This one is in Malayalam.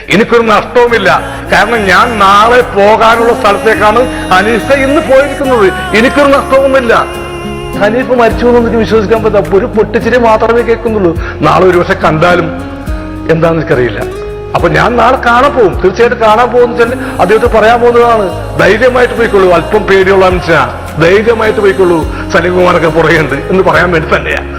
എനിക്കൊരു നഷ്ടവുമില്ല. കാരണം ഞാൻ നാളെ പോകാനുള്ള സ്ഥലത്തേക്കാണ് ഹനീഫ ഇന്ന് പോയിരിക്കുന്നത്. എനിക്കൊരു നഷ്ടവുമില്ല. ഹനീഫ് മരിച്ചു എന്ന് എനിക്ക് വിശ്വസിക്കാൻ പറ്റാം. ഒരു പൊട്ടിച്ചിരി മാത്രമേ കേൾക്കുന്നുള്ളൂ. നാളെ ഒരു പക്ഷെ കണ്ടാലും എന്താണെന്ന് എനിക്കറിയില്ല. അപ്പൊ ഞാൻ നാളെ കാണാൻ പോകും, തീർച്ചയായിട്ടും കാണാൻ പോകുന്ന വെച്ചാൽ അദ്ദേഹത്തെ പറയാൻ പോകുന്നതാണ്, ധൈര്യമായിട്ട് പോയിക്കൊള്ളൂ, അല്പം പേടിയുള്ള മനുഷ്യനാ, ധൈര്യമായിട്ട് പോയിക്കൊള്ളൂ, സലീംകുമാറൊക്കെ പുറകെയുണ്ട് എന്ന് പറയാൻ വേണ്ടി തന്നെയാ.